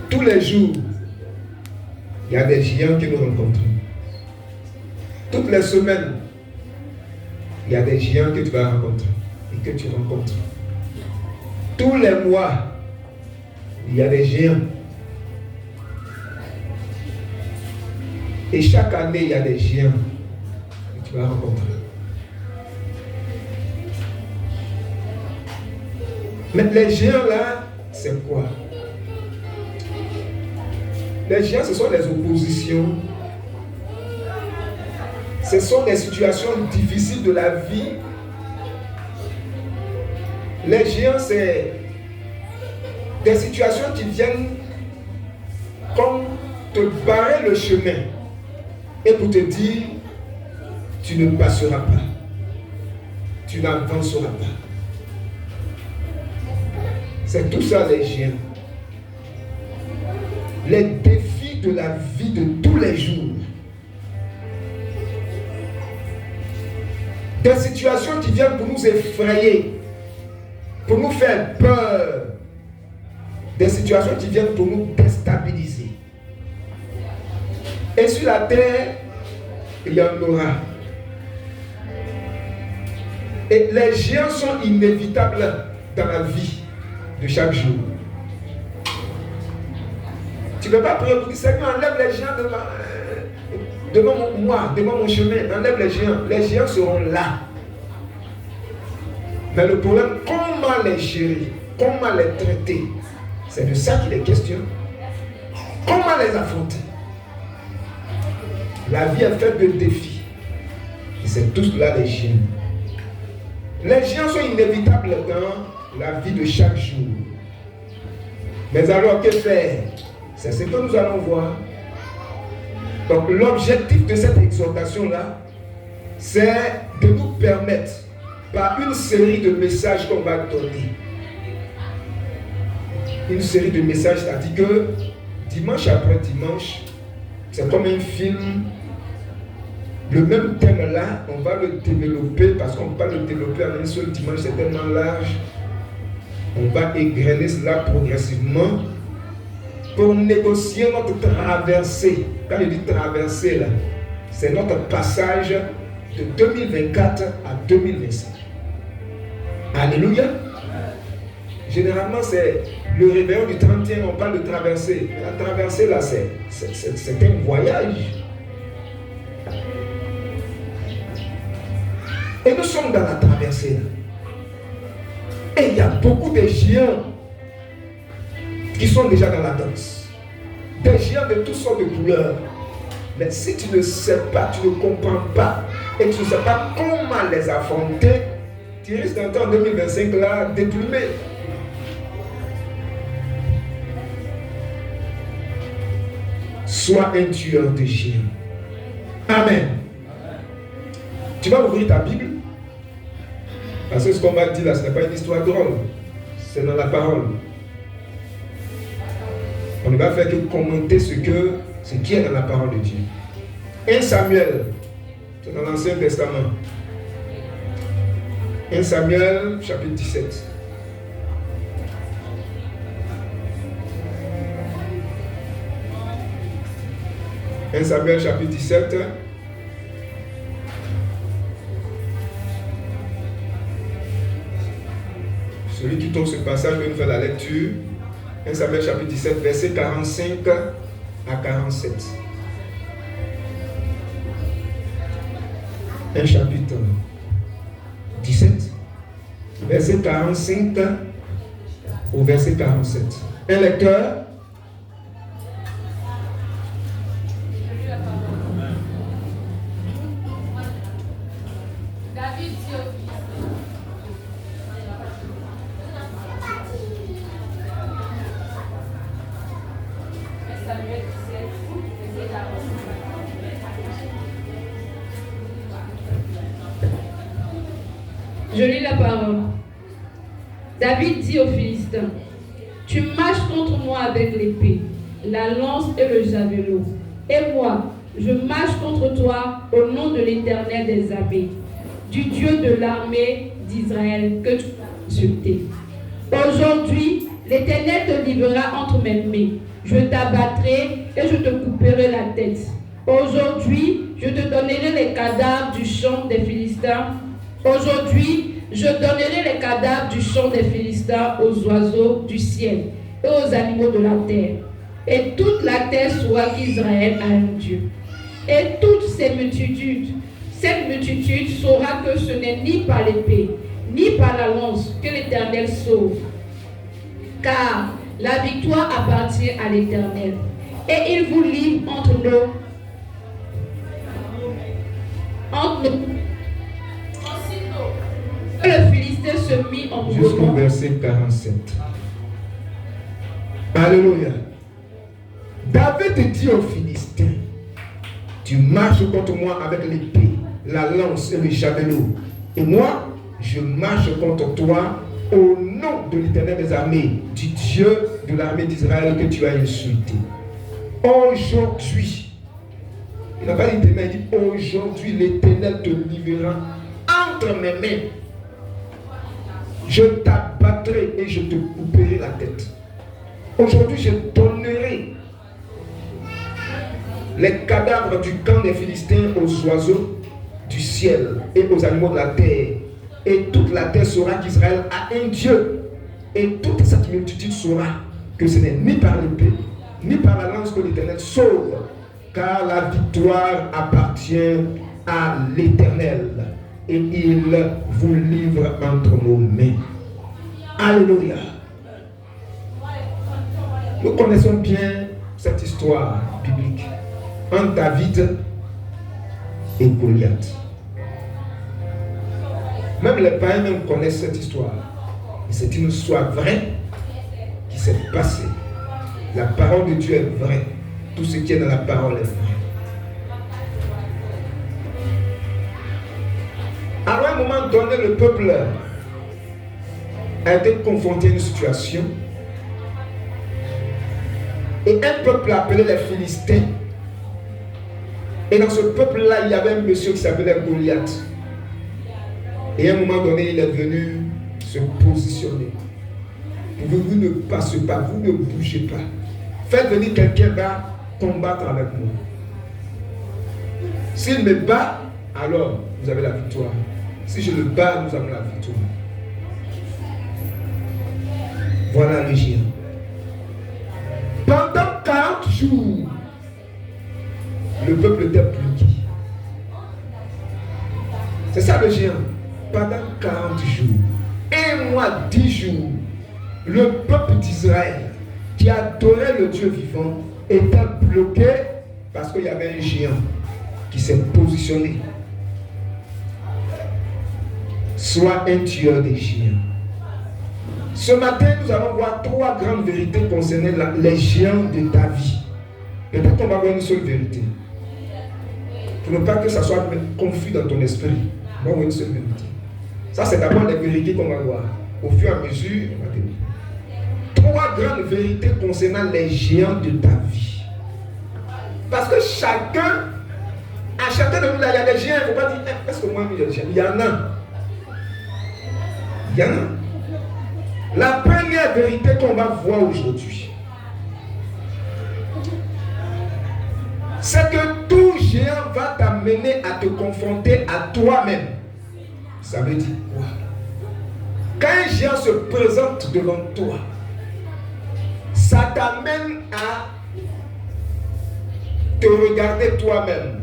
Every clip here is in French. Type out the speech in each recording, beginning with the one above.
Tous les jours, il y a des géants que nous rencontrons. Toutes les semaines, il y a des géants que tu vas rencontrer et que tu rencontres. Tous les mois, il y a des géants. Et chaque année, il y a des géants que tu vas rencontrer. Mais les géants là, c'est quoi? Les géants, ce sont les oppositions. Ce sont des situations difficiles de la vie. Les géants, c'est des situations qui viennent comme te barrer le chemin et pour te dire, tu ne passeras pas. Tu n'avanceras pas. C'est tout ça les géants. Les défis de la vie de tous les jours. Des situations qui viennent pour nous effrayer, pour nous faire peur. Des situations qui viennent pour nous déstabiliser. Et sur la terre, il y en aura. Et les géants sont inévitables dans la vie de chaque jour. Tu ne peux pas prier pour dire, Seigneur, enlève les géants devant moi, devant mon chemin, enlève les géants. Les géants seront là. Mais le problème, comment les gérer, comment les traiter, c'est de ça qu'il est question. Comment les affronter? La vie est faite de défis. Et c'est tout cela les géants. Les géants sont inévitables dans la vie de chaque jour. Mais alors, que faire? C'est ce que nous allons voir. Donc, l'objectif de cette exhortation-là, c'est de nous permettre, par une série de messages qu'on va donner, une série de messages, c'est-à-dire que dimanche après dimanche, c'est comme un film. Le même thème-là, on va le développer, parce qu'on ne peut pas le développer en un seul dimanche, c'est tellement large. On va égrener cela progressivement pour négocier notre traversée. Quand je dis traversée, là, c'est notre passage de 2024 à 2025. Alléluia. Généralement, c'est le réveillon du 31, on parle de traversée. La traversée, là, c'est un voyage. Et nous sommes dans la traversée, là. Et il y a beaucoup de géants qui sont déjà dans la danse. Des géants de toutes sortes de couleurs. Mais si tu ne sais pas, tu ne comprends pas, et tu ne sais pas comment les affronter, tu risques d'entrer en 2025 là, déplumé. Sois un tueur de géants. Amen. Tu vas ouvrir ta Bible. Parce que ce qu'on va dire là, ce n'est pas une histoire drôle. C'est dans la parole. On ne va faire que commenter ce qui est dans la parole de Dieu. 1 Samuel, c'est dans l'Ancien Testament. 1 Samuel, chapitre 17. « 1 Samuel, chapitre 17. Celui qui tombe ce passage peut nous faire la lecture. 1 Samuel chapitre 17, verset 45 à 47. Un chapitre 17, verset 45 au verset 47. Un lecteur. Je lis la parole. David dit aux Philistins, tu marches contre moi avec l'épée, la lance et le javelot. Et moi, je marche contre toi au nom de l'Éternel des armées, du Dieu de l'armée d'Israël que tu as insulté. Aujourd'hui, L'Éternel te livrera entre mes mains. Je t'abattrai et je te couperai la tête. Aujourd'hui, je te donnerai les cadavres du champ des Philistins. Aujourd'hui, je donnerai les cadavres du champ des Philistins aux oiseaux du ciel et aux animaux de la terre. Et toute la terre saura qu'Israël a un Dieu. Et toute cette multitude saura que ce n'est ni par l'épée, ni par la lance que l'Éternel sauve. Car la victoire appartient à l'Éternel. Et il vous livre entre nous. Le Philistin se mit en mouvement. Jusqu'au verset 47. Alléluia. David dit aux Philistins, tu marches contre moi avec l'épée, la lance et le javelot. Et moi, je marche contre toi au nom de l'Éternel des armées, du Dieu de l'armée d'Israël que tu as insulté. Aujourd'hui, il n'a pas dit demain, il dit aujourd'hui l'Éternel te livrera entre mes mains. Je t'abattrai et je te couperai la tête. Aujourd'hui, je donnerai les cadavres du camp des Philistins aux oiseaux du ciel et aux animaux de la terre. Et toute la terre saura qu'Israël a un Dieu. Et toute cette multitude saura que ce n'est ni par l'épée, ni par la lance que l'Éternel sauve, car la victoire appartient à l'Éternel. Et il vous livre entre nos mains. Alléluia. Nous connaissons bien cette histoire biblique entre David et Goliath. Même les païens même connaissent cette histoire. Et c'est une histoire vraie qui s'est passée. La parole de Dieu est vraie. Tout ce qui est dans la parole est vrai. À un moment donné, le peuple a été confronté à une situation. Et un peuple appelé les Philistins. Et dans ce peuple-là, il y avait un monsieur qui s'appelait Goliath. Et à un moment donné, il est venu se positionner. Vous ne passez pas, vous ne bougez pas. Faites venir quelqu'un va combattre avec moi. S'il me bat, alors vous avez la victoire. Si je le bats, nous avons la victoire. Voilà le géant. Pendant 40 jours, le peuple était bloqué. C'est ça le géant. Pendant 40 jours, un mois, 10 jours, le peuple d'Israël qui adorait le Dieu vivant était bloqué parce qu'il y avait un géant qui s'est positionné. Soit un tueur des géants. Ce matin, nous allons voir 3 grandes vérités concernant les géants de ta vie. Peut-être qu'on va voir une seule vérité. Pour ne pas que ça soit confus dans ton esprit. On va voir une seule vérité. Ça, c'est d'abord les vérités qu'on va voir. Au fur et à mesure, on va dire. 3 grandes vérités concernant les géants de ta vie. Parce que à chacun de nous, là, il y a des géants. Il ne faut pas dire, est-ce que moi, il y a des géants? Il y en a. Il y en a. La première vérité qu'on va voir aujourd'hui, c'est que tout géant va t'amener à te confronter à toi-même. Ça veut dire quoi? Quand un géant se présente devant toi, ça t'amène à te regarder toi-même,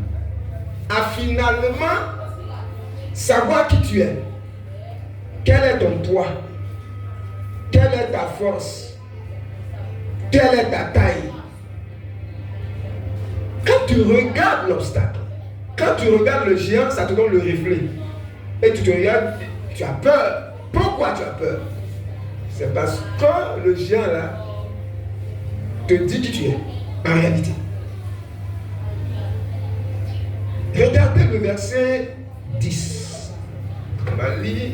à finalement savoir qui tu es. Quel est ton poids? Quelle est ta force? Quelle est ta taille? Quand tu regardes l'obstacle, quand tu regardes le géant, ça te donne le reflet. Et tu te regardes, tu as peur. Pourquoi tu as peur? C'est parce que le géant là te dit qui tu es, en réalité. Regardez le verset 10. On va lire.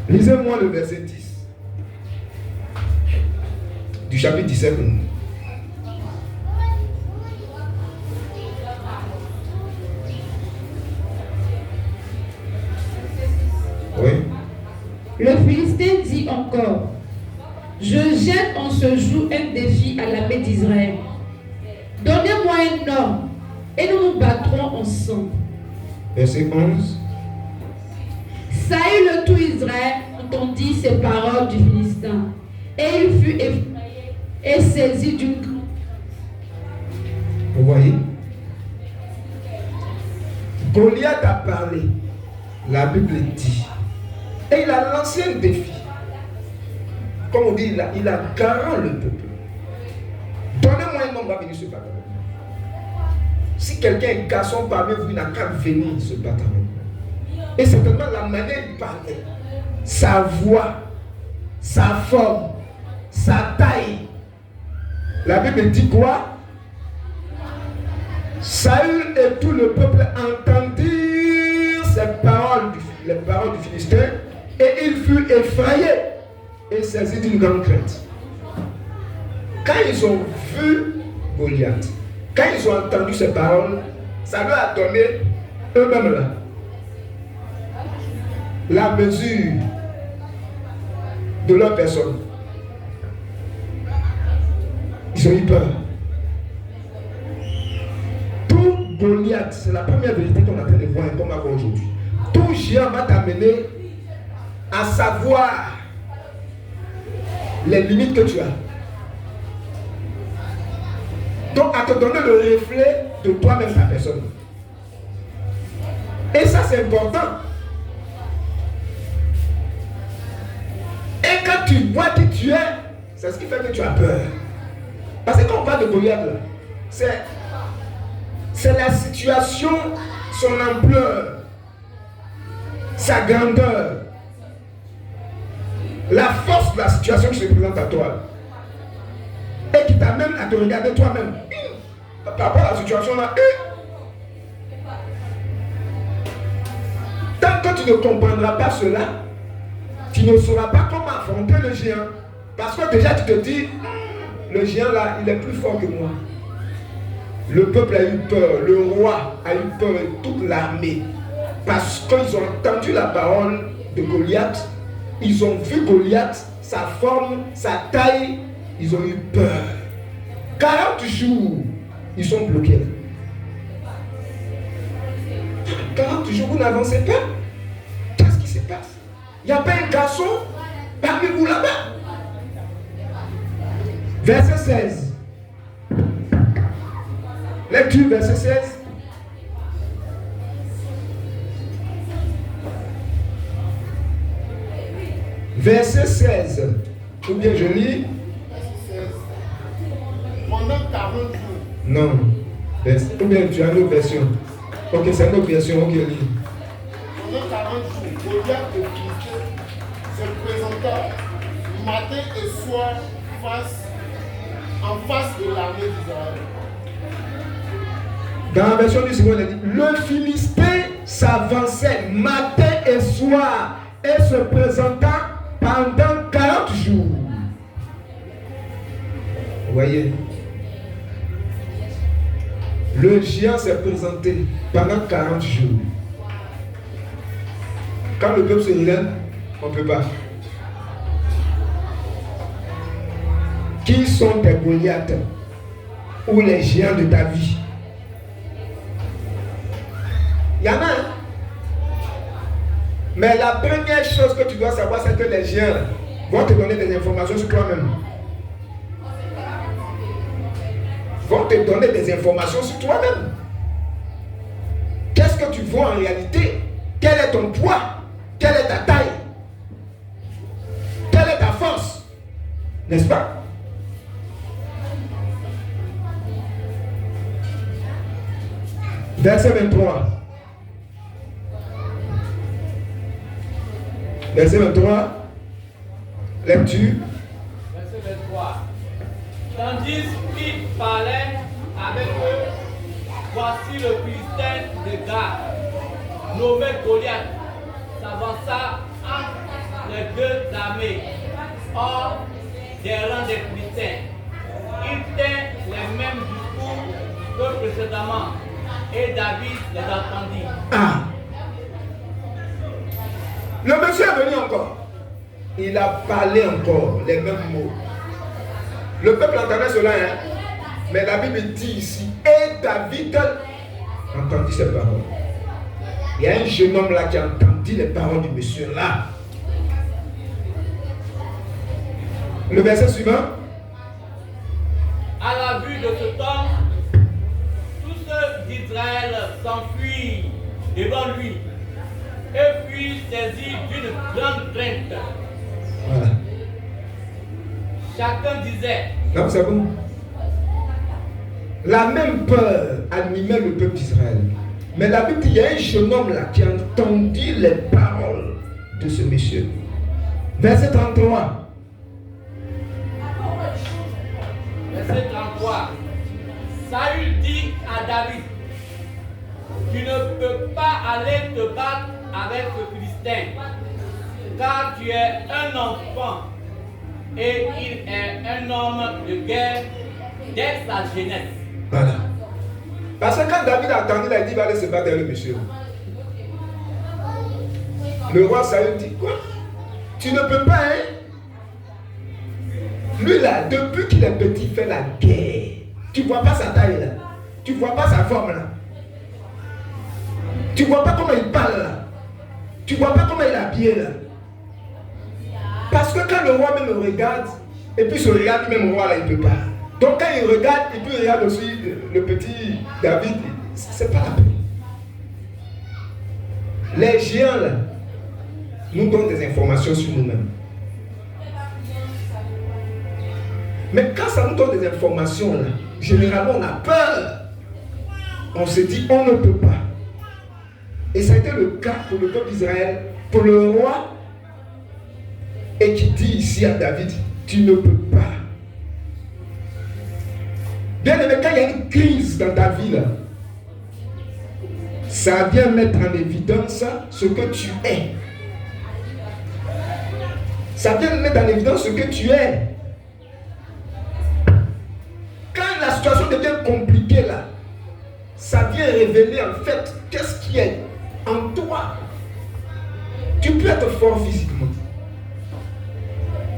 Lisez-moi le verset 10 du chapitre 17. Oui. Le Philistin dit encore, Je jette en ce jour un défi à l'armée d'Israël. Donnez-moi un homme et nous nous battrons ensemble. Verset 11. Saül le tout Israël entendit ces paroles du Philistin. Et il fut effrayé et saisi d'une grande. Vous voyez? Goliath a parlé. La Bible dit. Et il a lancé un défi. Comme on dit, il a garant le peuple. Donnez-moi un homme, va venir se battre avec moi. Si quelqu'un est garçon parmi vous, il n'a qu'à venir se battre avec moi. Et certainement la manière dont il parlait, sa voix, sa forme, sa taille. La Bible dit quoi? Saül et tout le peuple entendirent les paroles du Philistin, et il fut effrayé et saisi d'une grande crainte. Quand ils ont vu Goliath, quand ils ont entendu ces paroles, ça leur a donné eux-mêmes là la mesure de leur personne. Ils ont eu peur. Tout Goliath, c'est la première vérité qu'on est en train de voir comme avant aujourd'hui. Tout géant va t'amener à savoir les limites que tu as. Donc à te donner le reflet de toi-même, ta personne. Et ça c'est important. Et quand tu vois qui tu es, c'est ce qui fait que tu as peur. Parce que quand on parle de Goliath, c'est la situation, son ampleur, sa grandeur, la force de la situation qui se présente à toi. Et qui t'amène à te regarder toi-même. Par rapport à la situation là. Tant que tu ne comprendras pas cela, tu ne sauras pas comment affronter le géant. Parce que déjà tu te dis, le géant là, il est plus fort que moi. Le peuple a eu peur, le roi a eu peur et toute l'armée. Parce qu'ils ont entendu la parole de Goliath, ils ont vu Goliath, sa forme, sa taille, ils ont eu peur. 40 jours, ils sont bloqués là. 40 jours, vous n'avancez pas. Qu'est-ce qui se passe? Il n'y a pas un garçon parmi vous là-bas. Verset 16. Lecture, verset 16. Verset 16. Ou bien je lis. Pendant 40 jours. Non. Ou bien tu as une autre version. Ok, c'est une autre version. Ok, lis. Pendant 40 jours, Goliath de Philistin se présenta matin et soir en face de l'armée d'Israël. Dans la version du second, il dit, le Philistin s'avançait matin et soir et se présenta pendant 40 jours. Vous voyez? Le géant s'est présenté pendant 40 jours. Quand le peuple se relève, on ne peut pas. Qui sont tes Goliaths ou les géants de ta vie? Il y en a un. Mais la première chose que tu dois savoir, c'est que les géants vont te donner des informations sur toi-même. Vont te donner des informations sur toi-même. Qu'est-ce que tu vois en réalité? Quel est ton poids? Quelle est ta taille? Quelle est ta force? N'est-ce pas? Verset 23. Verset 23. Lecture. Verset 23. Tandis qu'il parlait avec eux, voici le Philistin de Gath, nommé Goliath, s'avança entre les deux armées, hors des rangs des Philistins. Il tint les mêmes discours que précédemment, et David les entendit. Ah. Le monsieur est venu encore. il a parlé encore les mêmes mots. Le peuple entendait cela, hein? Mais la Bible dit ici, et David entendit ces paroles. Il y a un jeune homme là qui a entendu les paroles du monsieur là. Le verset suivant. À la vue de cet homme, tous ceux d'Israël s'enfuirent devant lui et furent saisis d'une grande crainte. Voilà. Chacun disait. Non, c'est bon. La même peur animait le peuple d'Israël. Mais la Bible dit, il y a un jeune homme là qui a entendu les paroles de ce monsieur. Verset 33. Verset 33. Saül dit à David, tu ne peux pas aller te battre avec le Philistin, car tu es un enfant et il est un homme de guerre dès sa jeunesse. Voilà. Parce que quand David a entendu, il a dit, il va aller se battre avec le monsieur. Le roi Saül dit, quoi? Tu ne peux pas, hein? Lui là, depuis qu'il est petit, il fait la guerre. Tu ne vois pas sa taille là. Tu ne vois pas sa forme là. Tu ne vois pas comment il parle là. Tu ne vois pas comment il est habillé là. Parce que quand le roi même regarde, et puis se regarde lui-même le roi là, il ne peut pas. Donc quand il regarde, et puis il regarde aussi le petit David, c'est pas la peine. Les géants là, nous donnent des informations sur nous-mêmes. Mais quand ça nous donne des informations là, généralement on a peur. On se dit on ne peut pas. Et ça a été le cas pour le peuple d'Israël, pour le roi, et qui dit ici à David, tu ne peux pas. Bien aimé, quand il y a une crise dans ta vie là, ça vient mettre en évidence ce que tu es. Ça vient mettre en évidence ce que tu es. Quand la situation devient compliquée là, ça vient révéler en fait qu'est-ce qui est en toi. Tu peux être fort physiquement.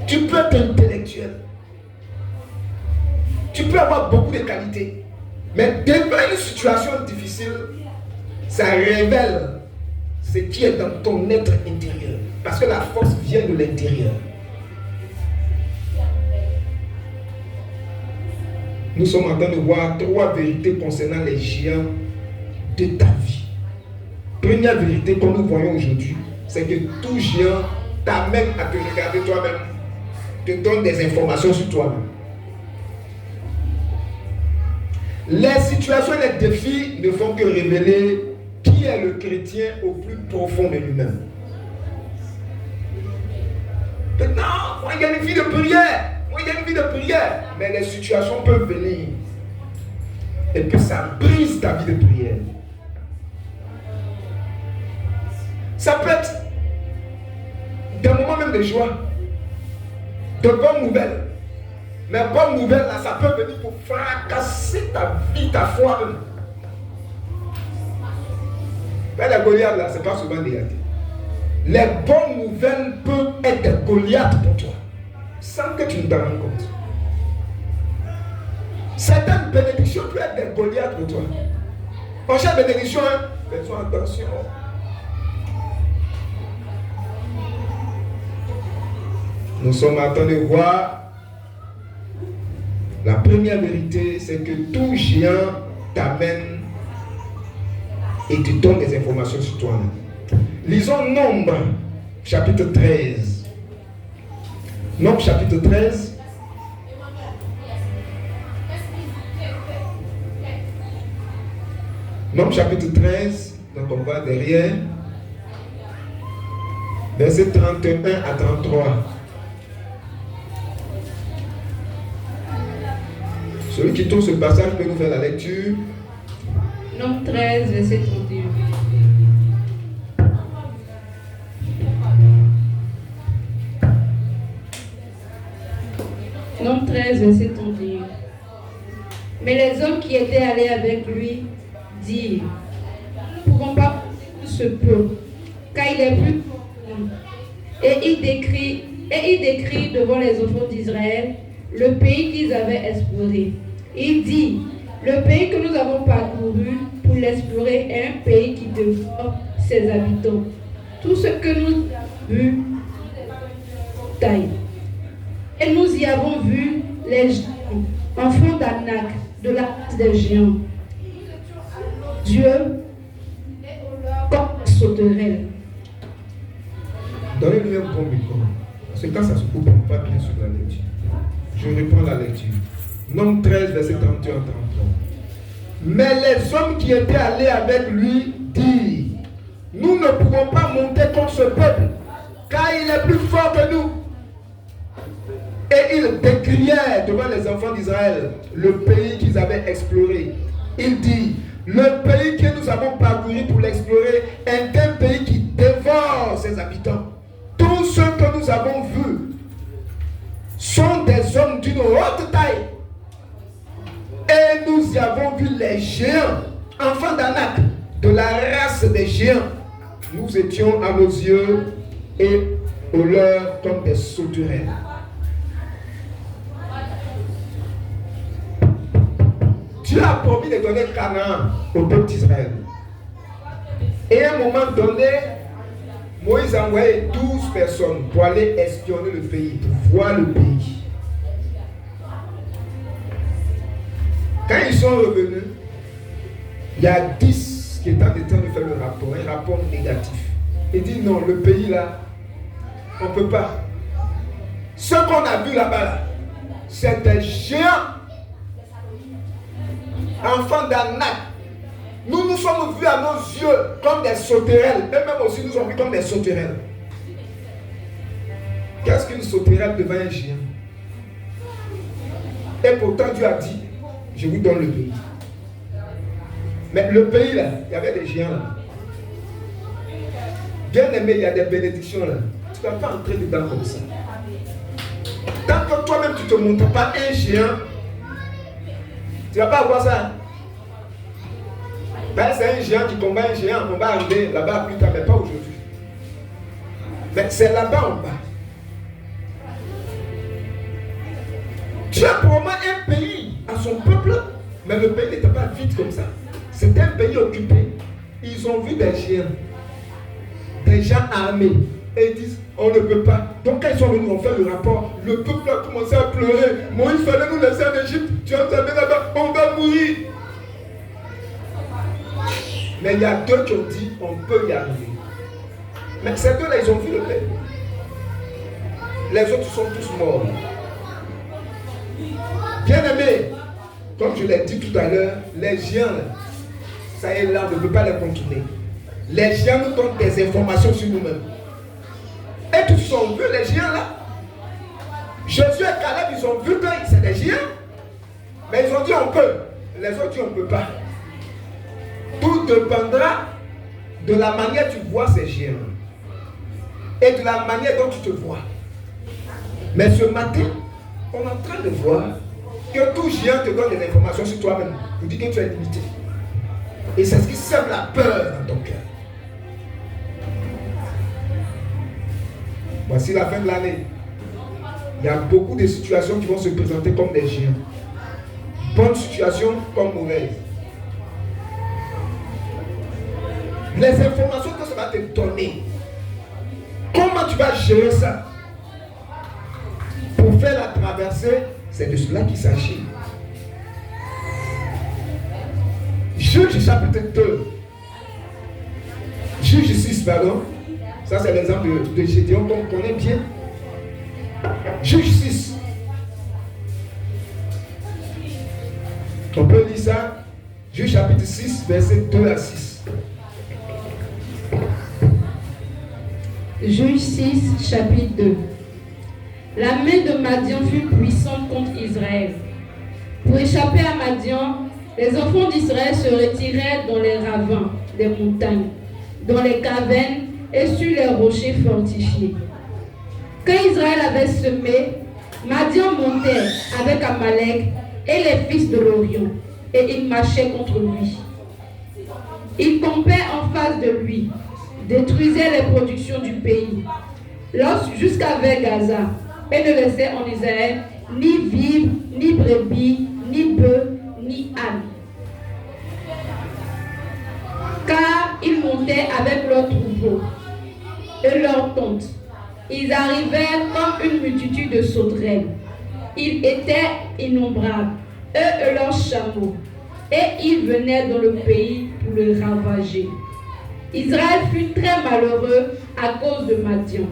Tu peux être intellectuel. Tu peux avoir beaucoup de qualités. Mais devant une situation difficile, ça révèle ce qui est dans ton être intérieur. Parce que la force vient de l'intérieur. Nous sommes en train de voir 3 vérités concernant les géants de ta vie. Première vérité que nous voyons aujourd'hui, c'est que tout géant t'amène à te regarder toi-même, te donne des informations sur toi-même. Les situations et les défis ne font que révéler qui est le chrétien au plus profond de lui-même. Maintenant, moi il y a une vie de prière. Il y a une vie de prière, mais les situations peuvent venir. Et puis ça brise ta vie de prière. Ça peut être des moments même de joie, de bonnes nouvelles. Mais bonnes nouvelles, là, ça peut venir pour fracasser ta vie, ta foi. Mais les Goliaths, là, ce n'est pas souvent négatif. Les bonnes nouvelles peuvent être des Goliaths pour toi, sans que tu ne t'en rendes compte. Certaines bénédictions peuvent être des Goliaths pour toi. En chaque bénédiction, hein, faisons attention. Nous sommes en train de voir la première vérité, c'est que tout géant t'amène et te donne des informations sur toi. Lisons Nombre, chapitre 13. Nombre, chapitre 13. Nombre, chapitre 13. Donc on va derrière. Verset 31 à 33. Celui qui tourne ce passage peut nous faire la lecture. Nombre 13, verset 31. Nombre 13, verset 31. Mais les hommes qui étaient allés avec lui dirent, nous ne pouvons pas tout ce peuple, car il est plus grand que nous. Et il décrit et il décrit devant les enfants d'Israël le pays qu'ils avaient exploré. Il dit, le pays que nous avons parcouru pour l'explorer est un pays qui dévore ses habitants. Tout ce que nous avons vu, taille. Et nous y avons vu les géants, enfants d'Anak, de la race des géants. Dieu comme des sauterelles. Donnez-lui un bon micro. Parce que quand ça se coupe, on ne va pas bien sur la lecture. Je reprends la lecture. Nombre 13, verset 31 à 33. Mais les hommes qui étaient allés avec lui dirent, nous ne pouvons pas monter contre ce peuple, car il est plus fort que nous. Et ils décrièrent devant les enfants d'Israël le pays qu'ils avaient exploré. Il dit, le pays que nous avons parcouru pour l'explorer est un pays qui dévore ses habitants. Tous ceux que nous avons vus sont des hommes d'une haute taille. Et nous y avons vu les géants, enfants d'Anak, de la race des géants. Nous étions à nos yeux et aux leurs comme des sauterelles. Dieu a promis de donner Canaan au peuple d'Israël. Et à un moment donné, Moïse a envoyé 12 personnes pour aller espionner le pays, pour voir le pays. Quand ils sont revenus, il y a 10 qui étaient en train de faire le rapport, un rapport négatif. Il dit non, le pays là, on ne peut pas. Ce qu'on a vu là-bas, là, c'est des géants, enfants d'Anak. Nous nous sommes vus à nos yeux comme des sauterelles. Eux-mêmes aussi nous sommes vus comme des sauterelles. Qu'est-ce qu'une sauterelle devant un géant? Et pourtant Dieu a dit, je vous donne le pays. Mais le pays là, il y avait des géants là. Bien aimé, il y a des bénédictions là. Tu ne vas pas entrer dedans comme ça. Tant que toi-même tu ne te montres pas un géant, tu ne vas pas avoir ça. Ben, c'est un géant qui combat un géant, on va arriver là-bas plus tard, mais pas aujourd'hui. Mais c'est là-bas en bas. Dieu promet un pays à son peuple, mais le pays n'était pas vide comme ça. C'était un pays occupé. Ils ont vu des géants, des gens armés, et ils disent on ne peut pas. Donc quand ils sont venus, on fait le rapport. Le peuple a commencé à pleurer. Moïse fallait nous laisser en Égypte. Tu vas nous amener là-bas, on va mourir. Mais il y a deux qui ont dit on peut y arriver. Mais ces deux-là, ils ont vu le pays. Les autres sont tous morts. Bien aimés, comme je l'ai dit tout à l'heure, les géants, ça y est là, on ne peut pas les contourner. Les géants nous donnent des informations sur nous-mêmes. Et tous ont vu les géants là. Jésus et Caleb, ils ont vu que c'est des géants. Mais ils ont dit on peut. Les autres disent on ne peut pas. Tout dépendra de la manière dont tu vois ces géants. Et de la manière dont tu te vois. Mais ce matin, on est en train de voir que tout géant te donne des informations sur toi-même. Il dit que tu es limité. Et c'est ce qui sème la peur dans ton cœur. Voici la fin de l'année. Il y a beaucoup de situations qui vont se présenter comme des géants. Bonne situation comme mauvaise. Les informations que ça va te donner, comment tu vas gérer ça? Pour faire la traversée, c'est de cela qu'il s'agit. Juge chapitre 2. Juge 6, pardon. Ça c'est l'exemple de Gédéon qu'on connaît bien. Juge 6. On peut lire ça. Juge chapitre 6, verset 2 à 6. Juge 6, chapitre 2. La main de Madian fut puissante contre Israël. Pour échapper à Madian, les enfants d'Israël se retirèrent dans les ravins des montagnes, dans les cavernes et sur les rochers fortifiés. Quand Israël avait semé, Madian montait avec Amalek et les fils de l'Orient, et ils marchaient contre lui. Ils campaient en face de lui, détruisaient les productions du pays. jusqu'à vers Gaza, et ne laissait en Israël ni vivre, ni brebis, ni bœufs, ni ânes. Car ils montaient avec leurs troupeaux et leurs tentes. Ils arrivèrent comme une multitude de sauterelles. Ils étaient innombrables, eux et leurs chameaux, et ils venaient dans le pays pour le ravager. Israël fut très malheureux à cause de Madian.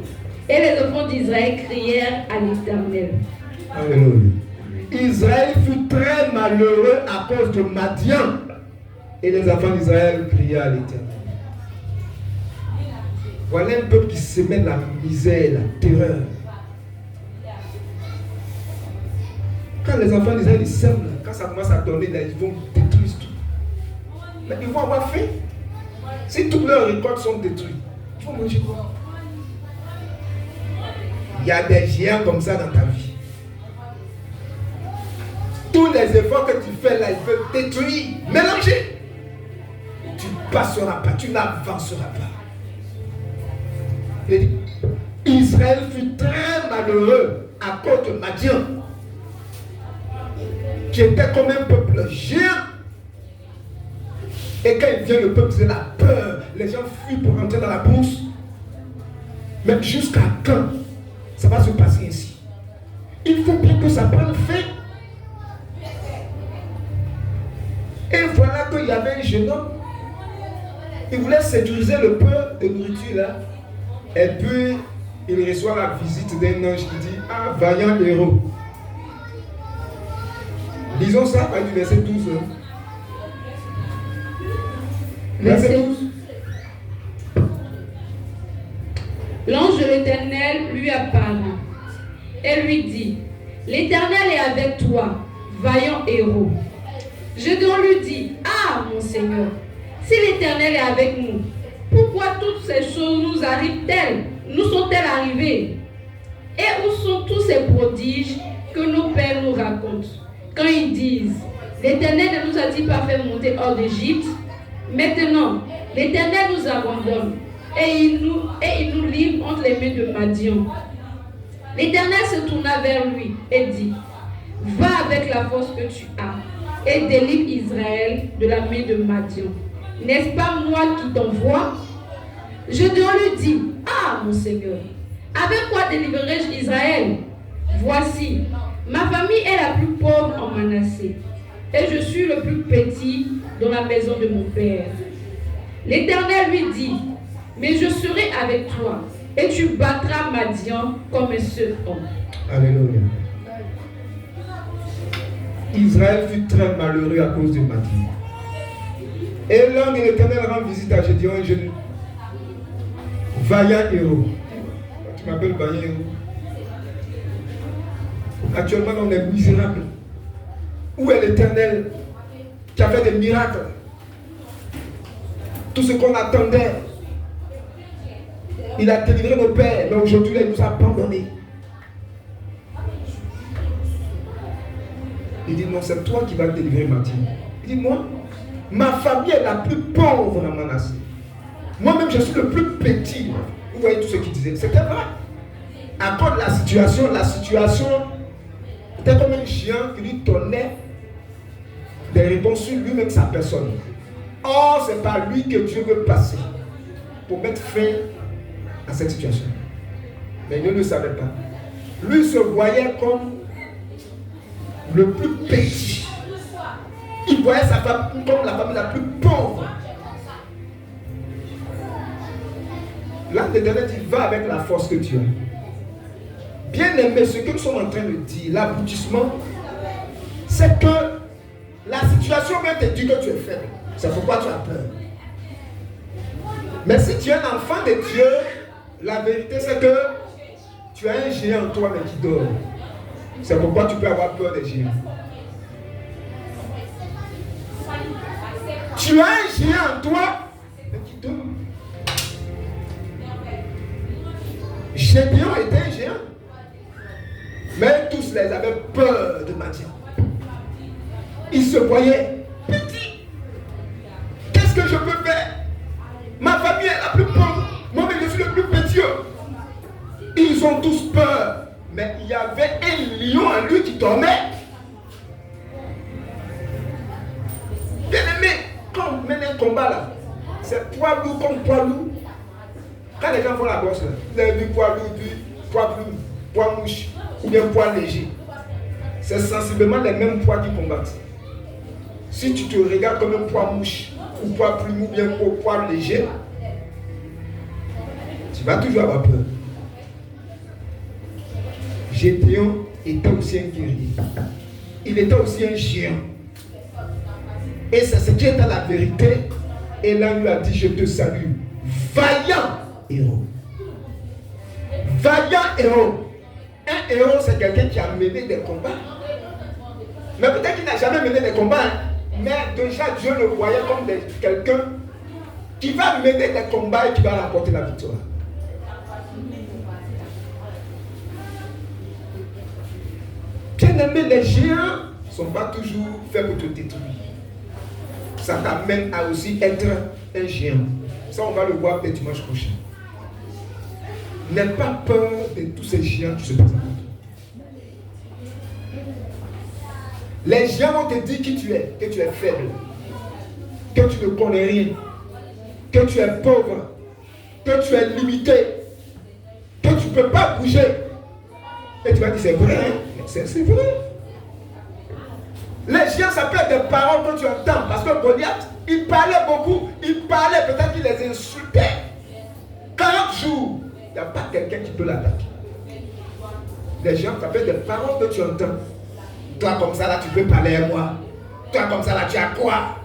Et les enfants d'Israël crièrent à l'Éternel. Alléluia. Israël fut très malheureux à cause de Madian. Et les enfants d'Israël criaient à l'Éternel. Voilà un peuple qui sème la misère, la terreur. Quand les enfants d'Israël ils sèment, quand ça commence à donner, là, ils vont détruire tout. Mais ils vont avoir faim. Si toutes leurs récoltes sont détruites, ils vont manger quoi? Il y a des géants comme ça dans ta vie. Tous les efforts que tu fais là, ils peuvent détruire, mélanger. Tu ne passeras pas, tu n'avanceras pas. Il dit, Israël fut très malheureux à cause de Madian, qui était comme un peuple géant. Et quand il vient, le peuple faisait la peur. Les gens fuient pour rentrer dans la bourse. Mais jusqu'à quand ça va se passer ainsi? Il faut bien que ça prenne fin. Et voilà qu'il y avait un jeune homme. Il voulait sécuriser le peu de nourriture là. Et puis, il reçoit la visite d'un ange qui dit, ah, vaillant héros. Lisons ça par du verset 12. Verset 12. L'ange de l'Éternel lui apparut et lui dit, l'Éternel est avec toi, vaillant héros. Gédéon lui dit, ah mon Seigneur, si l'Éternel est avec nous, pourquoi toutes ces choses nous arrivent-elles? Nous sont-elles arrivées? Et où sont tous ces prodiges que nos pères nous racontent? Quand ils disent, l'Éternel ne nous a-t-il pas fait monter hors d'Égypte? Maintenant, l'Éternel nous abandonne et il nous livre entre les mains de Madian. L'Éternel se tourna vers lui et dit, va avec la force que tu as et délivre Israël de la main de Madian. N'est-ce pas moi qui t'envoie? Gédéon lui dit, ah mon Seigneur, avec quoi délivrerai-je Israël? Voici, ma famille est la plus pauvre en Manassé, et je suis le plus petit dans la maison de mon père. L'Éternel lui dit, mais je serai avec toi, et tu battras Madian comme un seul homme. Alléluia. Israël fut très malheureux à cause de Madian. Et l'ange de l'Éternel rend visite à Gédéon, un jeune vaillant héros. Tu m'appelles vaillant héros. Actuellement, on est misérable. Où est l'Éternel qui a fait des miracles? Tout ce qu'on attendait. Il a délivré nos pères, mais aujourd'hui, il nous a abandonnés. Il dit, non, c'est toi qui vas délivrer Madian. Il dit, moi, ma famille est la plus pauvre dans Manassé. Moi-même, je suis le plus petit. Vous voyez tout ce qu'il disait. C'était vrai. À cause de la situation était comme un géant qui lui donnait des réponses sur lui-même, sa personne. Or, c'est par lui que Dieu veut passer pour mettre fin à cette situation. Mais il ne le savait pas. Lui se voyait comme le plus petit. Il voyait sa femme comme la femme la plus pauvre. Là, l'Éternel dit, va avec la force que tu as. Bien aimé, ce que nous sommes en train de dire, l'aboutissement, c'est que la situation vient te dire que tu es faible. C'est pourquoi tu as peur. Mais si tu es un enfant de Dieu, la vérité c'est que tu as un géant en toi mais qui dort. C'est pourquoi tu peux avoir peur des géants. Tu as un géant en toi mais qui dort. Gédéon était un géant. Mais tous les avaient peur de Madian. Ils se voyaient petits. Qu'est-ce que je peux faire? Ma famille est la plus pauvre. Moi, je suis le plus petit. tu dormais. Bien aimé, quand on mène un combat là, c'est poids lourd comme poids lourd. Quand les gens font la bourse, vous avez vu poids lourd, poids plume, poids mouche ou bien poids léger. C'est sensiblement les mêmes poids qui combattent. Si tu te regardes comme un poids mouche ou poids plume ou bien poids léger, tu vas toujours avoir peur. Gédéon était aussi un guerrier. Il était aussi un géant. Et c'est ce qui était la vérité. Et là, lui a dit, je te salue. Vaillant héros. Vaillant héros. Un héros, c'est quelqu'un qui a mené des combats. Mais peut-être qu'il n'a jamais mené des combats. Hein. Mais déjà, Dieu le voyait comme quelqu'un qui va mener des combats et qui va remporter la victoire. Bien aimé, les géants ne sont pas toujours faits pour te détruire. Ça t'amène à aussi être un géant. Ça, on va le voir le dimanche prochain. N'aie pas peur de tous ces géants qui se présentent. Les géants vont te dire qui tu es, que tu es faible, que tu ne connais rien, que tu es pauvre, que tu es limité, que tu ne peux pas bouger. Et tu vas dire, c'est vrai, hein? C'est vrai. Les géants, ça peut être des paroles que tu entends. Parce que Goliath, il parlait beaucoup. Il parlait, peut-être qu'il les insultait. 40 jours, il n'y a pas quelqu'un qui peut l'attaquer. Les géants, ça peut être des paroles que tu entends. Toi, comme ça, là, tu peux parler à moi. Toi, comme ça, là, tu as quoi?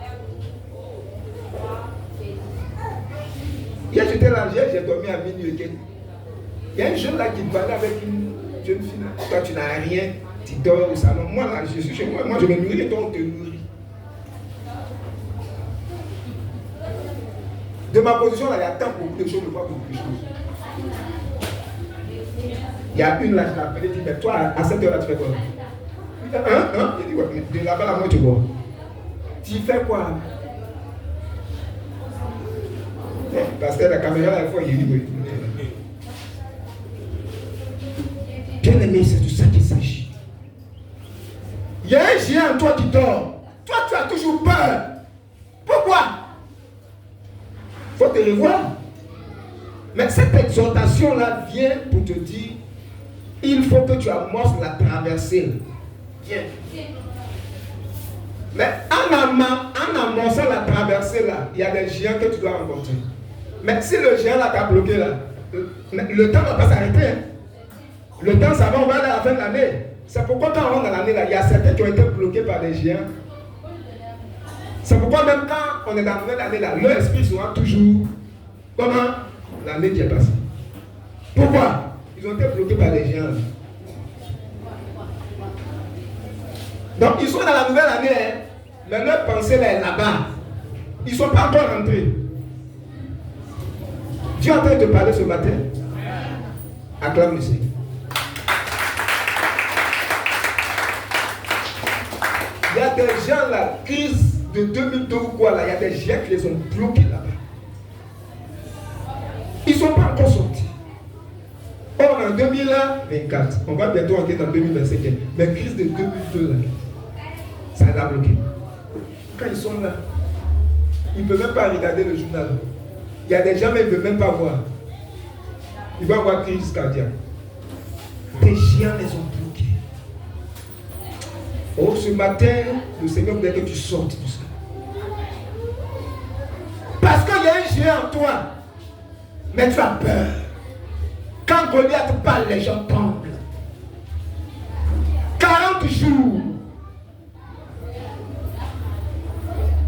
Hier, j'étais là, j'ai dormi à minuit. Il y a un jeune là qui parlait avec une jeune fille. Toi, tu n'as rien. Tu dors au salon. Moi, là, je suis chez moi. Moi, je me nourris et toi, on te nourrit. De ma position, là, il y a tant beaucoup de choses, je vois beaucoup de choses. Il y a une là, je l'ai appelée, dit, mais toi, à cette heure-là, tu fais quoi? Il dit, ouais, de là-bas, là, moi, tu vois. Tu fais quoi? Parce que la caméra, là, il faut y aller. Bien aimé, c'est de ça qu'il s'agit. Il y a un géant en toi qui dort. Toi, tu as toujours peur. Pourquoi? Il faut te revoir. Mais cette exhortation-là vient pour te dire, il faut que tu amorces la traversée. Viens. Mais en amorçant la traversée là, il y a des géants que tu dois rencontrer. Mais si le géant là t'a bloqué là, le temps ne va pas s'arrêter. Hein. Le temps, ça va, on va aller à la fin de l'année. C'est pourquoi quand on rentre dans l'année là, il y a certains qui ont été bloqués par des géants. C'est pourquoi même quand on est dans la nouvelle année là, leur esprit sera toujours comment l'année qui est passée. Pourquoi? Ils ont été bloqués par des géants. Donc ils sont dans la nouvelle année, hein, mais leur pensée là est là-bas. Ils ne sont pas encore rentrés. Dieu est en train de te parler ce matin. Acclame le Seigneur. Il y a des gens là, crise de 2002 ou quoi là, il y a des gens qui les ont bloqués là-bas. Ils ne sont pas encore sortis. Or en 2024, on va bientôt entrer dans 2025, mais crise de 2002 là, ça les a bloqués. Quand ils sont là, ils ne peuvent même pas regarder le journal. Il y a des gens mais ils ne peuvent même pas voir. Ils vont avoir crise cardiaque. Des géants les ont bloqués. Oh, ce matin, le Seigneur voudrait que tu sortes de ça. Parce qu'il y a un géant en toi, mais tu as peur. Quand Goliath parle, les gens tremblent. 40 jours.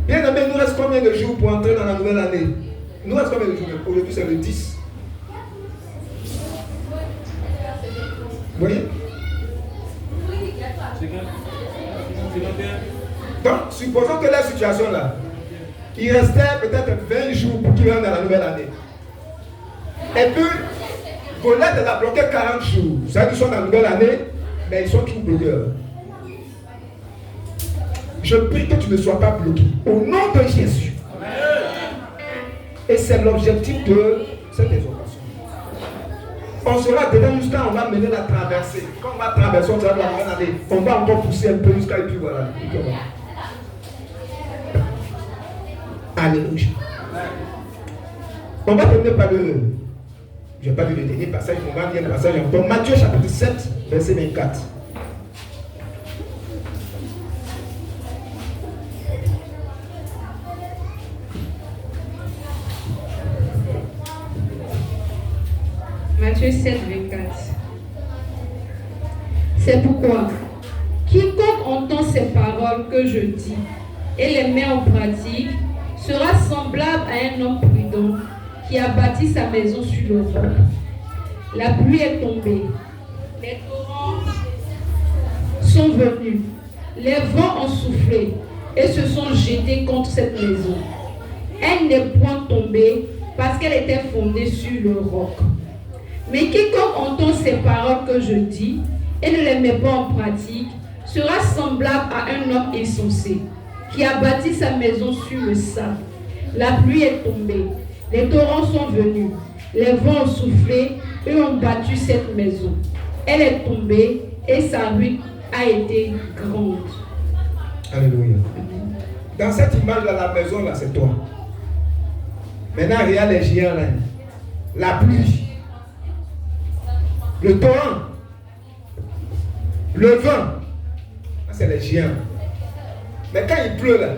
Bien aimé, il nous reste combien de jours pour entrer dans la nouvelle année? Il nous reste combien de jours? Aujourd'hui, c'est le 10. Vous voyez? Donc, supposons que la situation là, il restait peut-être 20 jours pour qu'il rentre dans la nouvelle année. Et puis, Goliath a bloqué 40 jours. Ça veut dire qu'ils sont dans la nouvelle année, mais ils sont tous bloqués. Je prie que tu ne sois pas bloqué. Au nom de Jésus. Et c'est l'objectif de cette exhortation. On sera dedans jusqu'à on va mener la traversée. Quand on va traverser, on va aller. On va encore pousser un peu jusqu'à et puis voilà. Alléluia. On va terminer par le. Je n'ai pas vu le dernier passage, on va lire le passage encore. Matthieu chapitre 7, verset 24. Matthieu 7, 24. C'est pourquoi, quiconque entend ces paroles que je dis et les met en pratique sera semblable à un homme prudent qui a bâti sa maison sur le roc. La pluie est tombée, les torrents sont venus, les vents ont soufflé et se sont jetés contre cette maison. Elle n'est point tombée parce qu'elle était fondée sur le roc. Mais quiconque entend ces paroles que je dis et ne les met pas en pratique sera semblable à un homme insensé qui a bâti sa maison sur le sable. La pluie est tombée, les torrents sont venus, les vents ont soufflé et ont battu cette maison. Elle est tombée et sa ruine a été grande. Alléluia. Dans cette image-là, la maison, là, c'est toi. Maintenant, regarde les géants, là. La pluie, le torrent, le vent, c'est les géants. Mais quand il pleut, là,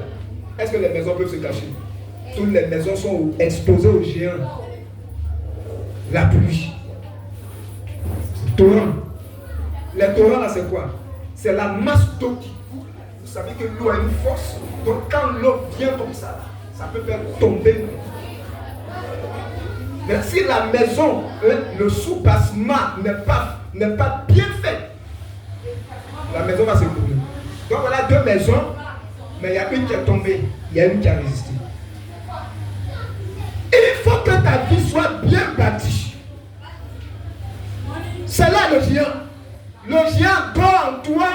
est-ce que les maisons peuvent se cacher? Toutes les maisons sont exposées aux géants. La pluie, le torrent. Les torrents, là, c'est quoi? C'est la masse d'eau qui coule. Vous savez que l'eau a une force. Donc, quand l'eau vient comme ça, ça peut faire tomber. Mais si la maison, le soubassement n'est pas bien fait, la maison va s'écrouler. Donc voilà deux maisons, mais il y a une qui est tombée, il y a une qui a résisté. Il faut que ta vie soit bien bâtie. C'est là le géant. Le géant dort en toi,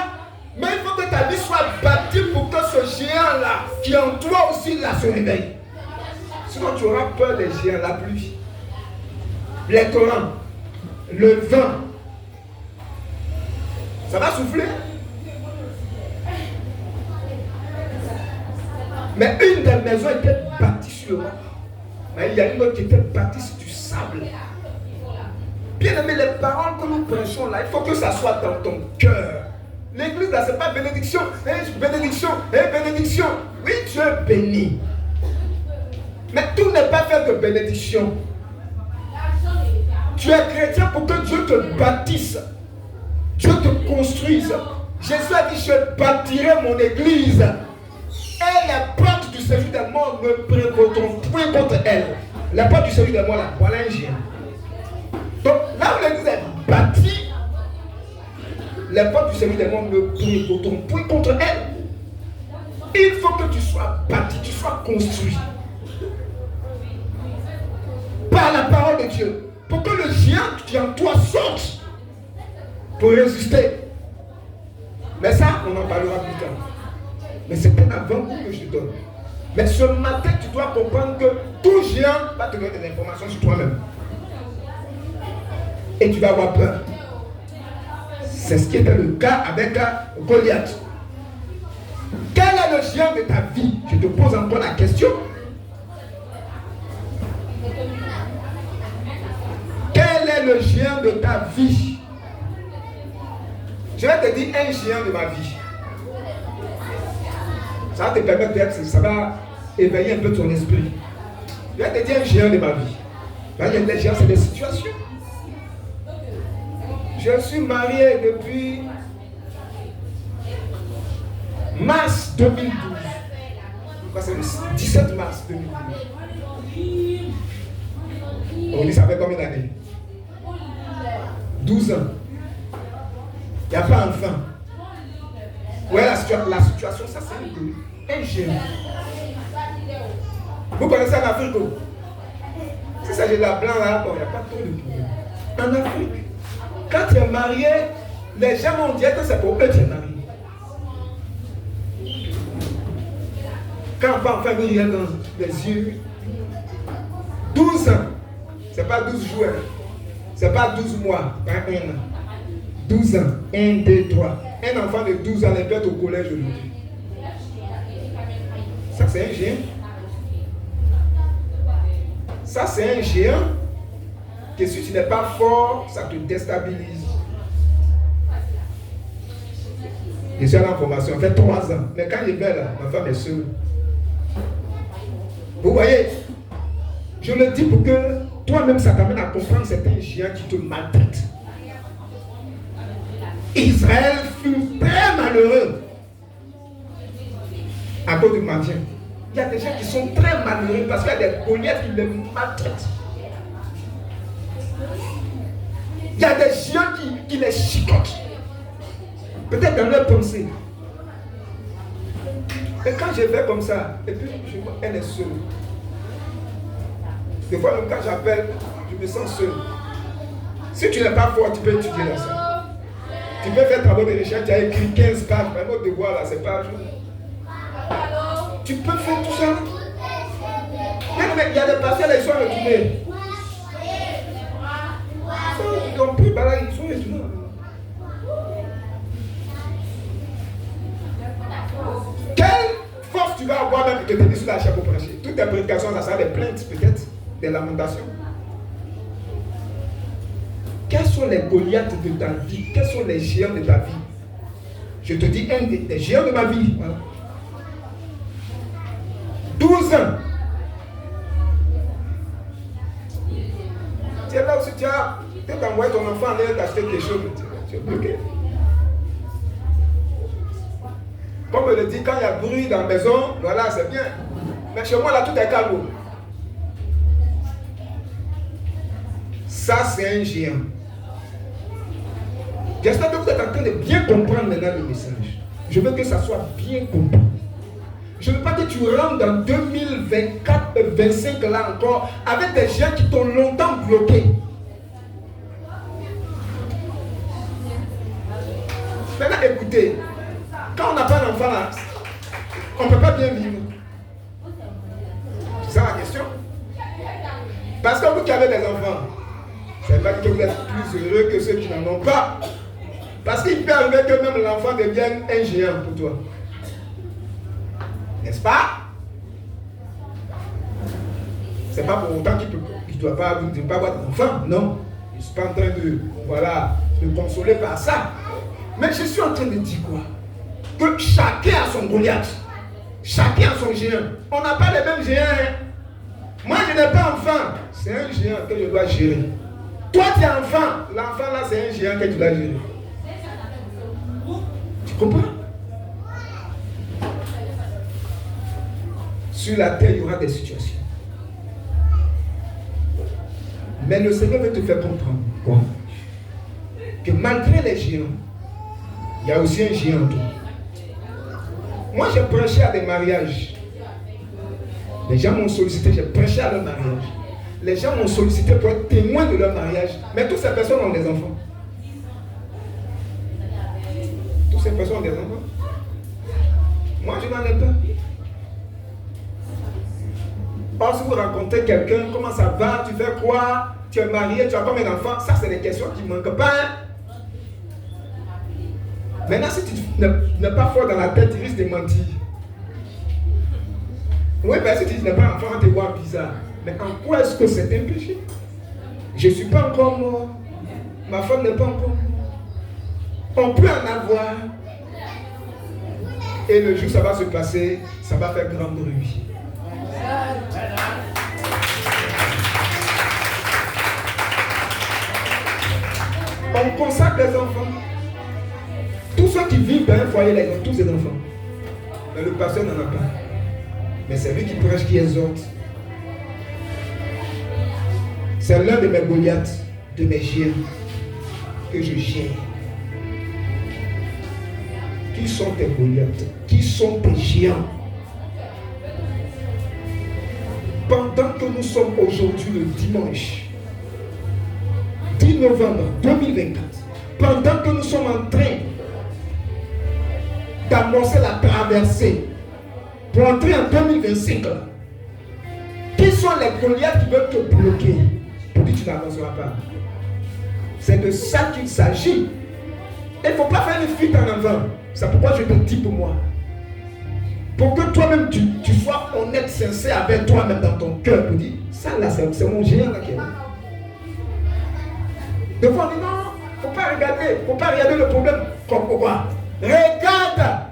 mais il faut que ta vie soit bâtie pour que ce géant-là, qui est en toi aussi, là, se réveille. Sinon tu auras peur des géants, la pluie, les torrents, le vent. Ça va souffler. Mais une des maisons était bâtie sur le roc. Mais il y a une autre qui était bâtie sur du sable. Bien aimé, les paroles que nous prêchons là, il faut que ça soit dans ton cœur. L'église là, c'est pas bénédiction, bénédiction, bénédiction. Oui, tu es béni. Mais tout n'est pas fait de bénédiction. Tu es chrétien pour que Dieu te bâtisse. Dieu te construise. Jésus a dit, je bâtirai mon église. Et les portes du séjour des morts ne prévaudront point contre elle. La porte du séjour des morts là, voilà un géant. Donc là où l'église est bâtie, les portes du séjour des morts ne prévaudront point contre elle. Il faut que tu sois bâti, tu sois construit par la parole de Dieu. Pour que le géant qui est en toi sorte pour résister. Mais ça, on en parlera plus tard. Mais c'est un avant-goût que je te donne. Mais ce matin, tu dois comprendre que tout géant va te donner des informations sur toi-même. Et tu vas avoir peur. C'est ce qui était le cas avec Goliath. Quel est le géant de ta vie? Je te pose encore la question. Quel est le géant de ta vie? Je vais te dire un géant de ma vie. Ça va te permettre d'être, ça va éveiller un peu ton esprit. Je vais te dire un géant de ma vie. Là, il y a des géants, c'est des situations. Je suis marié depuis mars 2012. C'est le 17 mars 2012. On dit ça fait combien d'années? 12 ans. Il n'y a pas enfant. Ouais, la situation, ça c'est un géant. Vous connaissez en Afrique? C'est ça, j'ai la blanc là, bon, il n'y a pas trop de problème. En Afrique, quand tu es marié, les gens vont dire que c'est pour eux que tu es marié. Quand on va en famille, il y a dans les yeux. 12 ans, c'est pas 12 jours. C'est pas 12 mois, pas un an. 12 ans. 1, 2, 3. Un enfant de 12 ans peut être au collège aujourd'hui. Ça, c'est un géant. Ça, c'est un géant que si tu n'es pas fort, ça te déstabilise. Je suis à la formation, ça fait 3 ans. Mais quand je vais là, ma femme est seule. Vous voyez, je le dis pour que toi-même, ça t'amène à comprendre que c'est un géant qui te maltraite. Israël fut très malheureux à cause du maintien. Il y a des gens qui sont très malheureux parce qu'il y a des Goliaths qui les maltraitent. Il y a des géants qui les chicotent. Peut-être dans leur pensée. Et quand je fais comme ça, et puis je vois, elle est seule. Des fois, même quand j'appelle, je me sens seul. Si tu n'es pas fort, tu peux étudier là ça. Tu peux faire travail de recherche, tu as écrit 15 pages, mais notre devoir là, c'est pas un jour. Tu peux faire tout ça. Mais il y a des pasteurs là, ils sont retournés. Ils ont pris, là, ils sont retournés. Quelle force tu vas avoir même pour te tenir sur la chair pour prêcher? Toutes tes prédications, ça sera des plaintes peut-être, des lamentations. Quels sont les Goliaths de ta vie? Quels sont les géants de ta vie? Je te dis un des géants de ma vie. Voilà. 12 ans. Tu es là aussi, tu as envoyé ton enfant aller t'acheter quelque chose. Tu es bloqué. Comme on le dit, quand il y a bruit dans la maison, voilà, c'est bien. Mais chez moi, là, tout est calme. Ça, c'est un géant. J'espère que vous êtes en train de bien comprendre maintenant le message. Je veux que ça soit bien compris. Je ne veux pas que tu rentres dans 2024-2025 là encore avec des gens qui t'ont longtemps bloqué. Maintenant, écoutez, quand on n'a pas d'enfant là, on ne peut pas bien vivre. C'est ça la question. Parce que vous qui avez des enfants, ça ne veut pas dire que vous êtes plus heureux que ceux qui n'en ont pas. Parce qu'il peut arriver que même l'enfant devienne un géant pour toi. N'est-ce pas? C'est pas pour autant qu'il ne doit pas avoir d'enfant. Non. Je ne suis pas en train de, de consoler par ça. Mais je suis en train de dire quoi? Que chacun a son Goliath. Chacun a son géant. On n'a pas les mêmes géants. Hein? Moi, je n'ai pas enfant. C'est un géant que je dois gérer. Toi, tu es enfant. L'enfant là, c'est un géant que tu dois gérer. Tu comprends? Sur la terre, il y aura des situations. Mais le Seigneur veut te faire comprendre quoi? Que malgré les géants, il y a aussi un géant en toi. Moi, j'ai prêché à des mariages. Les gens m'ont sollicité, j'ai prêché à leur mariage. Les gens m'ont sollicité pour être témoin de leur mariage. Mais toutes ces personnes ont des enfants. Toutes ces personnes ont des enfants. Moi, je n'en ai pas. Or, si vous rencontrez quelqu'un, comment ça va, tu fais quoi, tu es marié, tu as combien d'enfants, ça c'est des questions qui ne manquent pas. Hein? Maintenant, si tu n'es pas fort dans la tête, tu risques de mentir. Oui, parce que si tu n'es pas enfant, on te voit bizarre. Mais en quoi est-ce que c'est un péché? Je ne suis pas encore mort. Ma femme n'est pas encore morte. On peut en avoir. Et le jour où ça va se passer, ça va faire grand bruit. On consacre les enfants. Tous ceux qui vivent dans un foyer, ils ont tous des enfants. Mais le pasteur n'en a pas. Mais c'est lui qui prêche, qui exhorte. C'est l'un de mes Goliaths, de mes géants, que je gère. Qui sont tes Goliaths? Qui sont tes géants? Pendant que nous sommes aujourd'hui le dimanche 10 novembre 2024, pendant que nous sommes en train d'annoncer la traversée pour entrer en 2025, qui sont les Goliaths qui veulent te bloquer pour que tu n'avanceras pas? C'est de ça qu'il s'agit. Il ne faut pas faire une fuite en avant. C'est pourquoi je te dis pour moi. Pour que toi-même tu sois honnête, sincère avec toi-même dans ton cœur. Pour dire, ça là, c'est mon géant là qui est là. Des fois on dit non, il ne faut pas regarder le problème comme quoi. Regarde.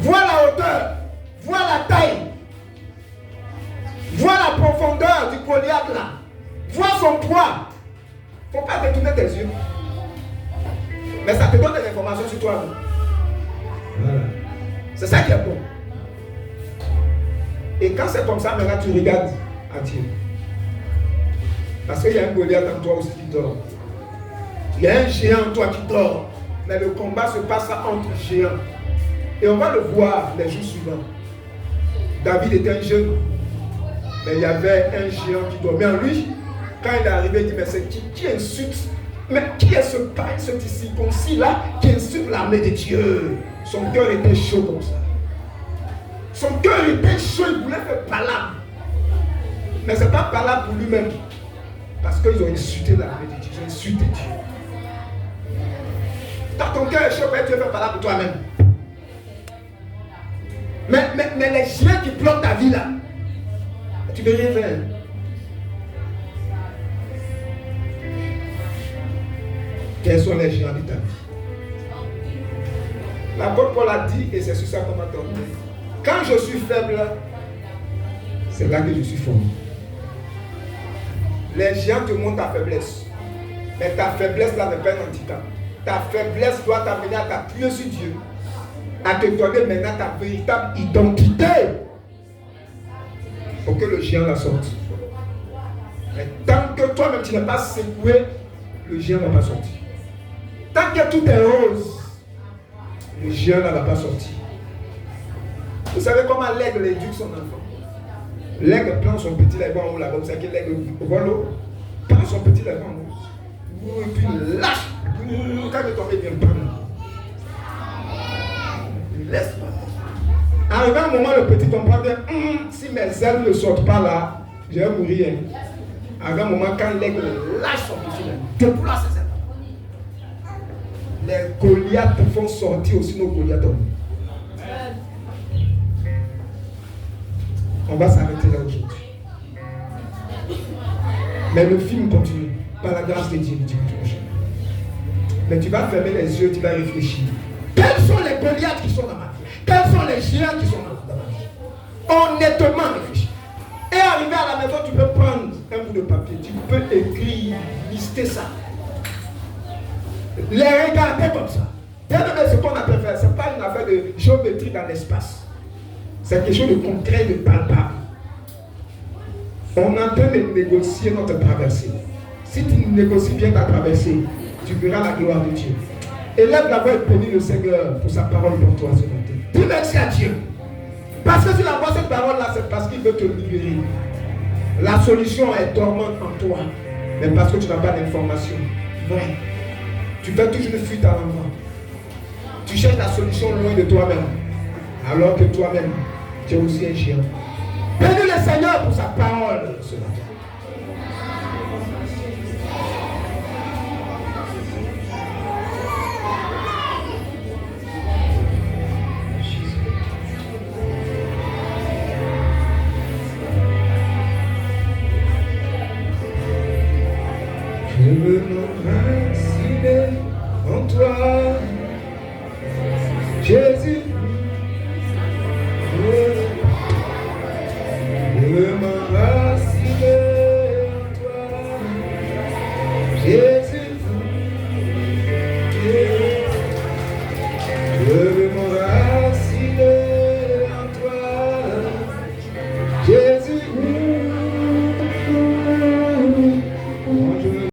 Vois la hauteur, vois la taille, vois la profondeur du Goliath là, vois son poids. Il ne faut pas détourner tes yeux. Mais ça te donne des informations sur toi. Voilà. C'est ça qui est bon. Et quand c'est comme ça, maintenant tu regardes à Dieu. Parce qu'il y a un Goliath en toi aussi qui dort. Il y a un géant en toi qui dort. Mais le combat se passe entre géants. Et on va le voir les jours suivants. David était un jeune. Mais il y avait un géant qui dormait en lui. Quand il est arrivé, il dit, mais c'est qui insulte? Mais qui est ce païen, ce circoncis là, qui insulte l'armée de Dieu? Son cœur était chaud comme ça. Son cœur était chaud, il voulait faire palabre. Mais ce n'est pas palabre pour lui-même. Parce qu'ils ont insulté l'armée de Dieu. Ils ont insulté Dieu. Quand ton cœur est chaud, tu veux faire palabre pour toi-même. Mais les chiens qui plantent ta vie là, tu ne peux rien faire. Quels sont les géants de ta vie? L'apôtre Paul a dit, et c'est sur ça qu'on m'a tourné. Quand je suis faible, c'est là que je suis fort. Les géants te montrent ta faiblesse. Mais ta faiblesse là n'est pas un handicap. Ta faiblesse doit t'amener à t'appuyer sur Dieu. À te donner maintenant ta véritable identité. Pour que le géant la sorte. Mais tant que toi-même tu n'es pas secoué, le géant ne va pas sortir. Tant que tout est rose, le géant ne va pas sortir. Vous savez comment l'aigle éduque son enfant? L'aigle prend son petit lèvre en haut là, comme ça que l'aigle vole, prend son petit lèvre en haut. Et puis il lâche. Quand il tombe, il vient prendre. Il laisse pas. Arrivé un moment, le petit comprend bien, si mes ailes ne sortent pas là, je vais mourir. Arrivé un moment, quand l'aigle lâche son petit lèvre, déploie ses ailes. Les Goliaths font sortir aussi nos Goliaths. On va s'arrêter là aujourd'hui. Mais le film continue. Par la grâce de Dieu, le dimanche prochain. Mais tu vas fermer les yeux, tu vas réfléchir. Quels sont les Goliaths qui sont dans ma vie? Quels sont les géants qui sont dans ma vie? Honnêtement réfléchir. Et arrivé à la maison, tu peux prendre un bout de papier. Tu peux écrire, lister ça. Les regarder comme ça. Regardez ce qu'on appelle faire. Ce n'est pas une affaire de géométrie dans l'espace. C'est quelque chose de concret, de palpable. On est en train de négocier notre traversée. Si tu négocies bien ta traversée, tu verras la gloire de Dieu. Élève d'abord et bénis le Seigneur pour sa parole pour toi ce matin. Dis merci à Dieu. Parce que si tu envoies cette parole-là, c'est parce qu'il veut te libérer. La solution est dormante en toi. Mais parce que tu n'as pas d'information. Ouais. Tu fais toujours une fuite à l'avant. Tu cherches la solution loin de toi-même. Alors que toi-même, tu es aussi un géant. Bénis le Seigneur pour sa parole ce matin.